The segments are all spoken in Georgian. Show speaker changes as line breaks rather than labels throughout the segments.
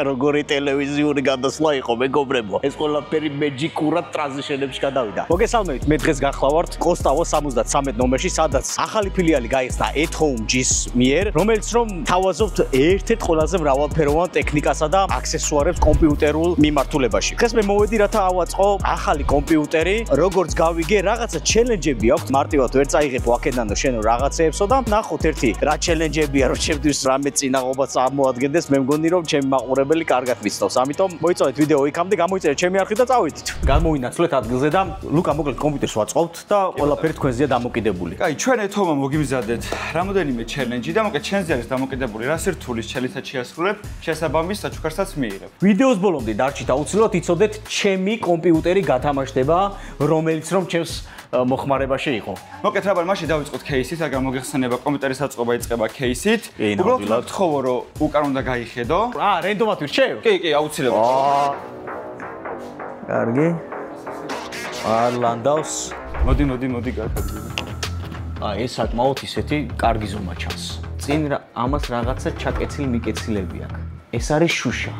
როგორი ტელევიზიური გადასვლა იყო მეგობრებო. ეს ყველაფერი მეჯიკურად ტრანზიშენებში გადავიდა. მოგესალმებით, მე დღეს გახლავართ კოსტავო 73 ნომერში, სადაც ახალი ფილიალი გაიხსნა At Home G-ს მიერ, რომელიც რომ თავაზობთ ერთ-ერთ ყველაზე მრავალფეროვან ტექნიკასა და აქსესუარებს კომპიუტერულ მიმართულებაში. დღეს მე მოვედი რათა ავაწყო ახალი კომპიუტერი, როგორც გავიგე, რაღაცა ჩელენჯები აქვს, მარტივად ვერ წაიღებო აქედან და შენო რაღაცეებსო და ნახოთ ერთი რა ჩელენჯებია, რომ ჩემთვის რამე წინაღობა წარმოადგენდეს, მე მგონი რომ ჩემი მაყურებელი კარგად მიცნობს. ამიტომ მოიწონეთ ვიდეო იქამდე, გამოიწერეთ ჩემი არხით და წავედით. გამოვინაცვლეთ ადგილზე და ლუკა მოკლედ კომპიუტერს ვაწყობთ და ყველაფერი თქვენზეა დამოკიდებული.
კაი, ჩვენ ეთომა მოგიმზადეთ რამოდენიმე ჩელენჯი და მოკლედ ჩვენზე არის დამოკიდებული რა სირთულის ჩელენჯსაც შეასრულებ, შესაბამის საჩუქარსაც მიიღებ.
ვიდეოს ბოლომდე დარჩით აუცილებლად იცოდეთ ჩემი კომპიუტერი გათამაშდება, რომელიც რომ ჩემს მოხმარებაში იყო.
მოკლედ რაბარ მაშინ დავიწყოთ кейსით, რადგან მოგეხსენება კომპიუტერის აწყობა იწყება кейსით. უბრალოდ ვთხოვო რომ უკან უნდა გაიხედო.
რენდომად ვირჩევ?
კი, აუცილებლად.
კარგი. ლანდავს.
მოდი გააკეთე.
ეს საკმაოდ ისეთი კარგი ზომა ჩანს. წინ ამას რაღაცა ჩაკეცილი მიკეცილები აქვს. ეს არის შუშა.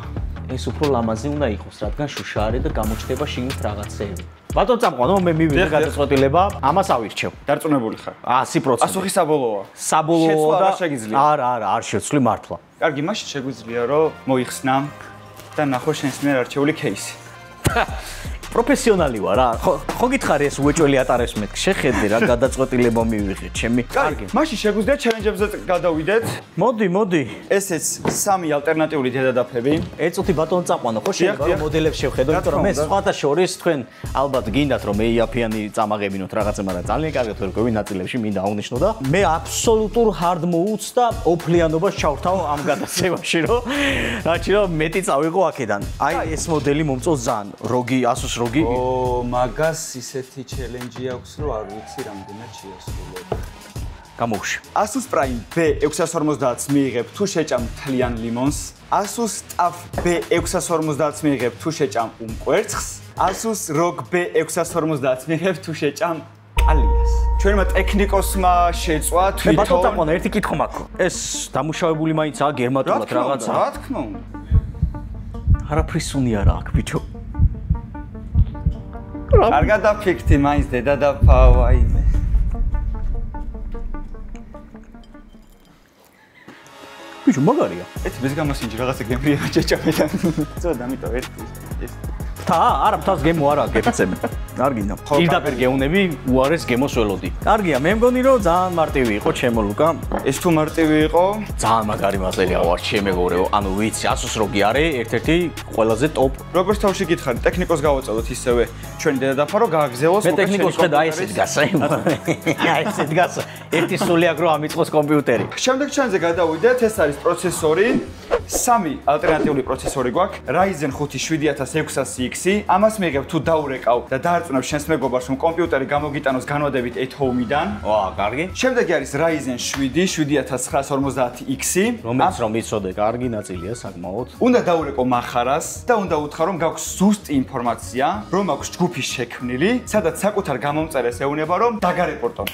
ეს უფრო ლამაზი უნდა იყოს, რადგან შუშა არის და გამოჩნდება შიგნით რაღაცეები. ბატონ წამყვანო, მე მივიდე გადაწყვეტილება, ამას ავირჩევ.
დარწმუნებული ხარ?
100%.
ასოხი საბოლოოა.
საბოლოოა და
შეგიძლია.
არ შეცვლი მართლა.
კარგი, მაშინ შეგვიძლია რომ მოიხსნა და ნახო შენს მიერ არჩეული кейსი.
პროფესიონალი ვარ რა. ხო გითხარი ეს უეჭველი ატარებს მე. შეხედე რა გადაწყვეტილება მივიღე ჩემი.
კარგი, მაშინ შეგვიძლია ჩელენჯებზე გადავიდეთ.
მოდი.
ესეც სამი ალტერნატიული დედადაფები.
ეწუთი ბატონ წამყვანო, ხო შეიძლება რომ მოდელებს შევხედო, იმიტომ რომ მე სხვათა შორის თქვენ ალბათ გინდათ რომ ეიაფიანი წამაღებინოთ რაღაცა, მაგრამ ძალიან კარგად ვერ ყვევი ნაწილებში მინდა აღნიშნო და მე აბსოლუტურ hard modes და ოფლიანობას ჩავრთავ ამ გადაცემაში, რომ რაჩი რომ მეტი წავიღო აქედან. აი ეს მოდელი მომწონს ძალიან. როგი Asus როგი.
მაგას ისეთი ჩელენჯი აქვს, რომ არ ვიცი რამდენად შეასრულებ.
გამოვში.
Asus Prime B650-ს მიიღებ თუ შეჭამ მთლიან ლიმონს. Asus TUF B650-ს მიიღებ თუ შეჭამ უმკვერცხს. Asus ROG B650-ს მიიღებ თუ შეჭამ კალიას. ჩვენმა ტექნიკოსმა შეწვა თვითონ.
ბატონ წამყვანო, ერთი კითხვა მაქვს. ეს დამუშავებული მაინცაა გერმატულად რაღაცა?
რა თქმა უნდა.
არაფრის უნი არა აქ, ბიჭო.
კარგად დაფიქრდი, მაინც დედა და ფავაიმე.
ბიჭო, მაგარია.
ეს მის გამოსინჯი რაღაცა გემრიება ჭეჭამეთან. წოდა, ამიტომ ერთი ეს.
არა, თავს გემო არა გეფცემ. კარგია. პირდაპირ გეუნები, უარეს გემოს ველოდი. კარგია, მე მგონი რომ ძალიან მარტივი იყო ჩემო ლუკა.
ეს თუ მარტივი იყო,
ძალიან მაგარი მასალია ვარ ჩემეგორეო. ანუ ვიცი, Asus ROG არის ერთ-ერთი ყველაზე ტოპ.
როგორც თავში გითხარი, ტექნიკოს გავაწოდოთ ისევე ჩვენი დედადაფა რომ გააგზავნოს.
მე ტექნიკოს ხედა აი ესე დგას. აი ესე დგას. ერთი სულიაკ რო ამიწყოს კომპიუტერი.
შემდეგ ჩვენზე გადავიდეთ, ეს არის პროცესორი. სამი ალტერნატიული პროცესორი გვაქვს. Ryzen 5 7600X-ი. ამას მიიღებ თუ დაურეკავ და დაარწმუნებ შენს მეგობარს, რომ კომპიუტერი გამოგიტანოს განვადებით At Home-დან.
კარგი.
შემდეგი არის Ryzen 7 7950X-ი.
რომელიც რომ იცოდე, კარგი ნაწილია საკმაოდ.
უნდა დაურეკო מחარას და უნდა უთხრა, რომ გაქვს ზუსტი ინფორმაცია, რომ აქვს ჯგუფი შექმნილი, სადაც საკუთარ გამომწერეს ეუნება, რომ დაგარეპორტონ.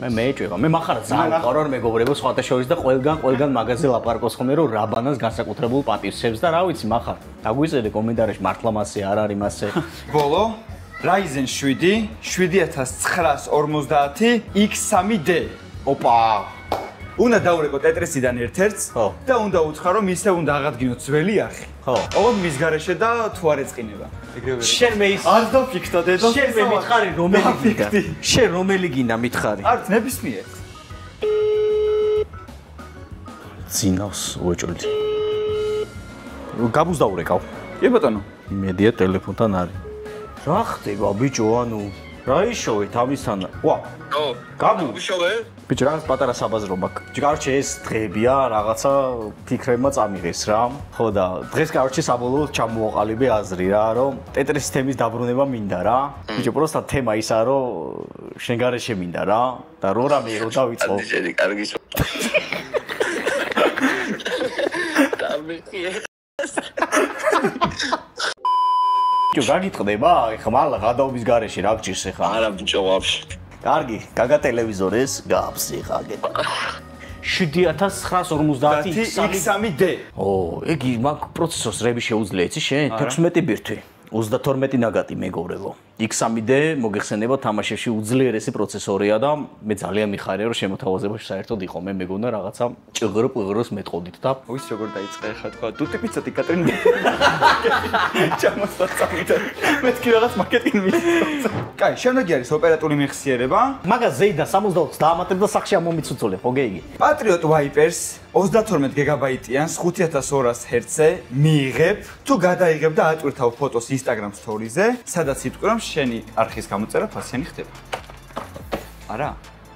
მე მეეჭვება. მე מחარა ძალიან ვყავარ მეგობრებო სხვათა შორის და ყველგან მაგაზე ლაპარაკობს ხოლმე, რომ რაბანას განსაკუთრებულ პატივცემს და რა ვიცი, מחარ. დაგვიწერე კომენტარებში მართლა მასე არ არის მასე.
ბოლო Ryzen 7 7950 X3D.
ოპა.
უნდა დაურეკო Tetris-დან ერთ-ერთს და უნდა უთხრა, რომ ისე უნდა აღადგინოთ ძველი არხი.
ხო.
ოღონდ მის გარეშე და თუ არ ეწყინება.
შენ მე ის
არ დაფიქრდა დედო.
შენ მე მითხარი რომელი გინდა? შენ რომელი გინდა მითხარი?
არც ნებისმიერ.
ძინავს უეჭველი. გაბუს დაურეკავ.
კი ბატონო.
იმედია ტელეფონთან არის. რა ხდება ბიჭო, ანუ რა იშოვე თავისთან? ვა. გაბუ. ბიჭო, რაღაც პატარა საბაზრობა. კარჩე ეს დღეებია, რაღაცა ფიქრებმა წამიღეს რა. ხო და დღეს კარჩე საბოლოოდ ჩამოვაყალიბე აზრი რა, რომ Tetris თემის დაბრუნება მინდა რა. ბიჭო, პროსტა თემა ისაა, რომ შენ გარეშე მინდა რა და რო რამე რო დავიწყო.
კარგი.
ბიჭო, გაგიტყდება? ეხლა მალა გადაობის გარეშე რა გჭირს ეხლა?
არა ბიჭო, ვაფშე.
კარგი, გაგა ტელევიზორს გააფსი ხა გეტა. 7950
X3D.
ო, იგი მაგ პროცესორს რები შეუძლია, იცი შენ? 16 ბირთვი, 32 ნაგატი მეგობრებო. X3D მოგეხსენება თამაშებში უძლიერესი პროცესორია და მე ძალიან მიხარია რომ შემოთავაზებაში საერთოდ იყო. მე მეგონა რაღაცა ჭღრ-პღრს მეტყოდით და
ვის როგორ დაიწყე ხა თქვა დუტი პიცოტი კატრინი. ჩამოსწავდა. მე თქვი რაღაც მარკეტინგი მისწავლა. კაი, შემდეგი არის ოპერატიული მეხსიერება.
მაგას ზეიდა 60 დაამატებ და სახში ამომიცუცოლებ, ხო გეიგი?
Patriot Vipers 32 გიგაბაიტიან 5200 Hz-ზე მიიღებ თუ გადაიღებ და აწვირთავ ფოტოს Instagram Stories-ზე, სადაც იტყვი რომ შენი არხის გამოწერა ფასიანი ხდება. არა?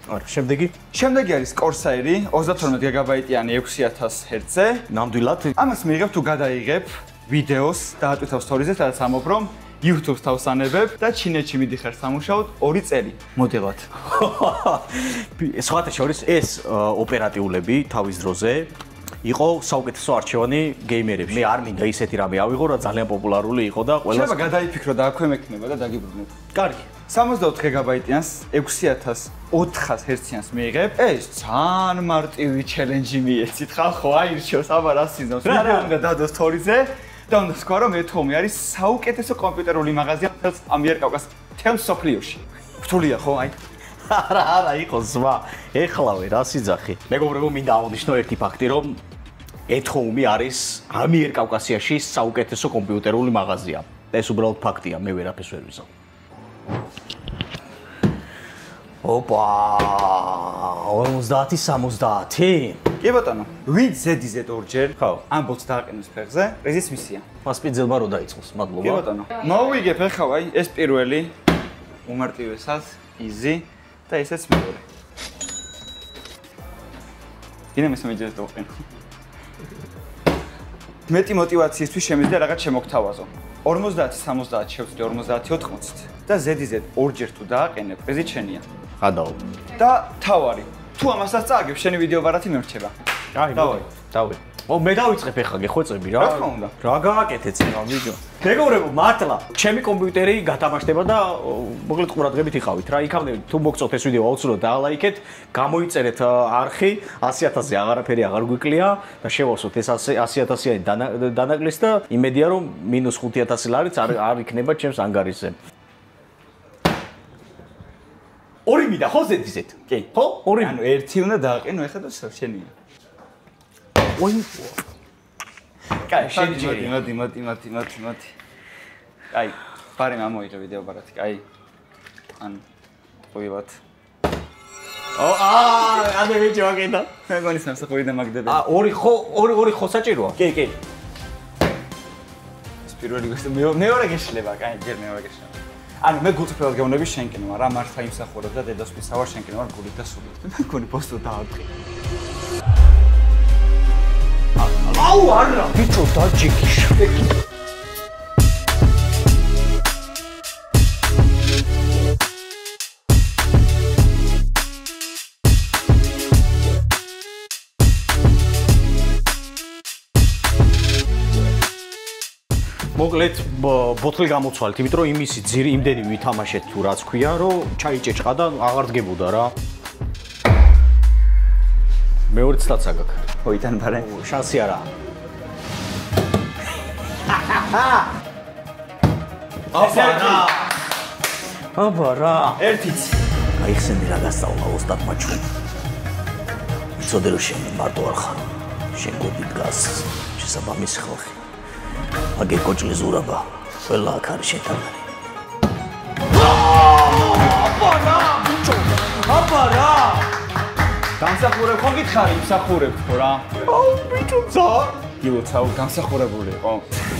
არა, შემდეგი?
შემდეგი არის Corsair 32 გიგაბაიტიანი 6000 Hz-ზე.
ნამდვილად?
ამას მიიღებ თუ გადაიღებ ვიდეოს და აწვირთავ Stories-ზე, სადაც ამობ რომ YouTube-ს თავსანებებ და ჩინეთში მიდიხარ სამუშაოდ 2 წელი მოდელად.
სხვათა შორის ეს ოპერატიულები თავის დროზე იყო საუკეთესო არჩევანი გეიმერებში. მე არ მინდა ისეთი რამე ავიღო, რა ძალიან პოპულარული იყო და ყველა
შეიძლება გადაიფიქრო და აქვე მექნება და დაგიბრუნებ.
კარგი.
64 გიგაბაიტიანს 6400 Hz-იანს მიიღებ. ეს ძალიან მარტივი ჩელენჯი მიეცით ხალხო, აირჩიოს აბა რა სიზონს. რა უნდა დადო Stories-ზე? და უნდა თქვა რომ ეთომი არის საუკეთესო კომპიუტერული მაღაზია ამიერკავკას თემს სოფლიოში. რთულია ხო აი?
არა, იყო ზვა. ეხლავე რა სიძახი. მეგობრებო, მინდა აღნიშნო ერთი ფაქტი, რომ ეთომი არის ამიერკავკასიაში საუკეთესო კომპიუტერული მაღაზია. ეს უბრალოდ ფაქტია, მე ვერაფერს ვერ ვიზამ. ოპა 50-60.
კი ბატონო, ვინ ZZ ორჯერ? ხო. ამბობს დააყენოს ფეხზე, პრიზის მისია.
მასპინძელმა რო დაიწყოს, მადლობა.
კი ბატონო. მოვიგებ ახლა აი ეს პირველი უმარტივესად, easy და ესეც მეორე. დინა მესამე ჯერ დავყენო. მეტი мотиваციისთვის შემიძლია რაღაც შემოგთავაზო. 50-70 შევწდი 50-80-ით და ZZ ორჯერ თუ დააყენებ, პრიზი შენია.
გადაო.
და თავარი. თუ ამასაც წააგებ, შენი ვიდეო ბარათი მერჩება.
აი, დავი. ო, მე დავიწყებ ახლა გეხვეწები რა.
რა თქმა უნდა.
რა გააკეთე წინა ვიდეო. მეგობრებო, მართლა, ჩემი კომპიუტერი გათამაშდება და მოკლედ ყურადღებით იყავით რა. იქამდე თუ მოგწოთ ეს ვიდეო აუცილებლად დაალაიქეთ, გამოიწერეთ არხი, 100.000-ზე აღარაფერი აღარ გვიკლია და შევასოთ ეს 100.000-იანი დანაკლისი და იმედია რომ -5,000 ლარიც არ იქნება ჩემს ანგარიშზე. ორი მინდა ხო ზედიზეთ? კი. ხო? ორი.
ანუ ერთი უნდა დააყენო ახლა და შენია.
ოი. კაი, შენი
ჯერი. მოდი. კაი, პარე მომოიღე ვიდეო ბარათი, კაი. ან ყויvat.
ანუ ვიჯო აგენდა.
მეგონის სამსახური და მაგდები.
ორი ხო საჭიროა? კი.
ეს პირველი გასწრება მეორე გეშლება, კაი, ჯერ მეორე გეშლება. ანუ მე გულწრფელად გეუბნები შენკენ ვარ, რა მართლა იმსახურებ და დედასთვის ავარ შენკენ ვარ გულით და სულით. მეგონი პოსტო დაარტყი. აუ არა, ბიჭო დაჯიქიშ. მოკლედ ბოთლი გამოცვალეთ, იმიტომ რომ იმისი ძირი იმდენი ვითამაშეთ თუ რაც ქვია, რომ ჩაიჭეჭყა და აღარ დგებოდა რა. მეორე ცდაც აგაკ. ოიდან ბარე. შანსი არა. აბა რა. ერთიც. გაიხსენე რა გასწავლა ოსტატ მაჩვენ. იცოდე რომ შენ მარტო არ ხარ. შენ გოდი დგას შესაბამისი ხალხი. აგე კოჭლი ზურაბა, ყველა აქ არის შეთანხმებული. აბა რა, ბიჭო, აბა რა. დამსახურებ ხო გითხარი, იმსახურებ ხო რა?
აუ ბიჭო, ცა.
გილოცავ, დამსახურებული იყო.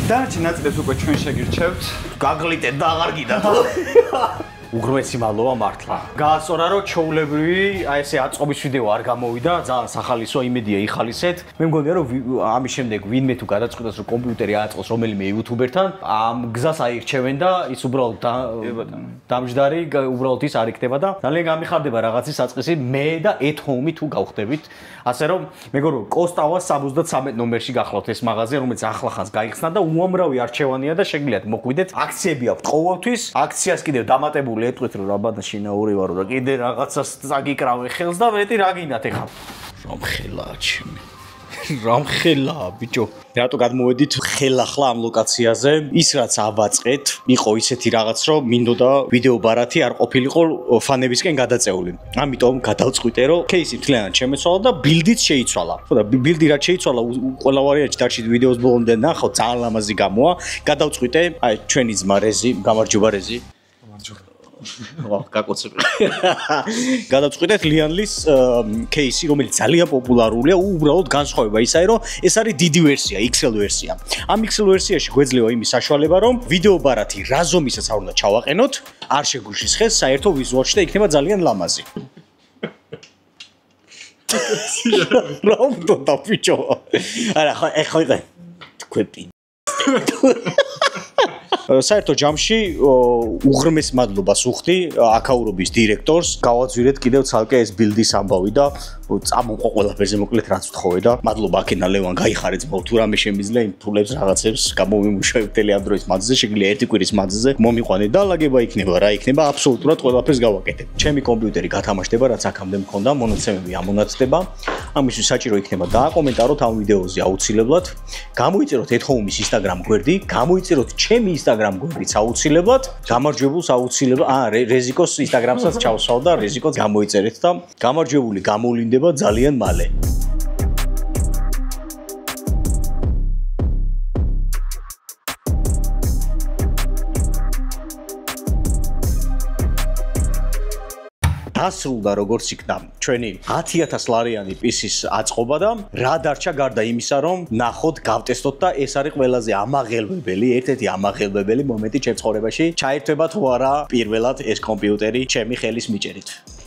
დანარჩენ ნაწილებს უკვე ჩვენ შეგირჩევთ.
გაგლიტეთ და აღარ გიდათ. უგრმესი მადლობა მართლა. გაასწორა რომ ჩოულებრივი აი ესე აწყობის ვიდეო არ გამოვიდა, ძალიან სახალისო იმედია იხალისეთ. მე მგონია რომ ამის შემდეგ ვინმე თუ გადაწყვიტოს რომ კომპიუტერი აწყოს რომელიმე იუთუბერთან, ამ გზას აირჩევენ და ის უბრალოდ დამჯდარი უბრალოდ ის არ იქნება და ძალიან გამიხარდება რაღაცის საწყისი მე და ეთომი თუ გავხდებით. ასე რომ მეგობრებო, კოსტავა 73 ნომერში გახლავთ ეს მაღაზია, რომელიც ახლახანს გაიხსნა და უამრავი არჩევანია და შეგიძლიათ მოყვიდეთ. აქციები აქვს ყოველთვის. აქციას კიდევ დამატებული ეტყვით რომ რაბანა შინაური ვარო და კიდე რაღაცას წაგიკრავე ხელს და მეტი რა გინდათ ეხლა. რამხელაა ჩემი. რამხელაა ბიჭო. რატო გადმოვედით ხელახლა ამ ლოკაციაზე? ის რაც ავაწყეთ, იყო ისეთი რაღაც, რომ მინდოდა ვიდეო ბარათი არ ყოფილიყო ფანებისკენ გადაწეული. ამიტომ გადავწყვიტე, რომ кейსი მთლიანად შემეცვალა და ბილდიც შეიცვალა. ხო და ბილდი რაც შეიცვალა, ყველა ვარიანტი დარჩით ვიდეოს ბოლომდე ნახავ, ძალიან ლამაზი გამოა. გადავწყვიტე, აი ჩვენი ძმა რეზი, გამარჯობა რეზი. გაკოცებ. გადავწყვიტეთ ლიანლის кейსი, რომელიც ძალიან პოპულარულია, უბრალოდ განსხვავება ისაა, რომ ეს არის დიდი ვერსია, XL ვერსია. ამ XL ვერსიაში გვეძლევა იმის საშუალება, რომ ვიდეო ბარათი რა ზომისაც არ უნდა ჩავაყენოთ, არ შეგვიშლის ხეს, საერთო ვიზუალში და იქნება ძალიან ლამაზი. რა უნდა დაფიჭო? არა, ხო, თქვენი. საერთო ჯამში უღრმეს მადლობას უხდი აკაურობის დირექტორს. გავაძვირეთ კიდევ ცალკე ეს ბილდის ამბავი და წამოყვა ყველაფერზე მოკლედ რაც ვთხოვე და მადლობა აქენა ლევან გაიხარე ძმაო თუ რამე შემიძლია იმ ფულებს რაღაცებს გამომიმუშავებ თელი ამ დროის მადზე შეგიძლია ერთი კვირის მადზე მომიყვანე და ლაგება იქნება რა იქნება აბსოლუტურად ყველაფერს გავაკეთებ. ჩემი კომპიუტერი გათამაშდება რაც აქამდე მქონდა მონაცემები ამონაცდება. ამისთვის საჭირო იქნება დააკომენტაროთ ამ ვიდეოზე აუცილებლად. გამოიწეროთ ეთჰოუმის Instagram გვერდი, გამოიწეროთ ჩემი Instagram გვერდიც აუცილებლად. გამარჯვებულს აუცილებლად რეზიკოს Instagram-საც ჩავსვავ და რეზიკოს გამოიწერეთ და გამარჯვებული გამოვლინდება ძალიან მალე. დასრულდა როგორც იქნა ჩვენი 10000 ლარიანი პისის აწყობა და რა დარჩა გარდა იმისა რომ ნახოთ, გავტესტოთ და ეს არის ყველაზე ამაღელვებელი, ერთ-ერთი ამაღელვებელი მომენტი ჩემს ცხოვრებაში. ჩაერთვება თუ არა პირველად ეს კომპიუტერი ჩემი ხელის მიჭერით.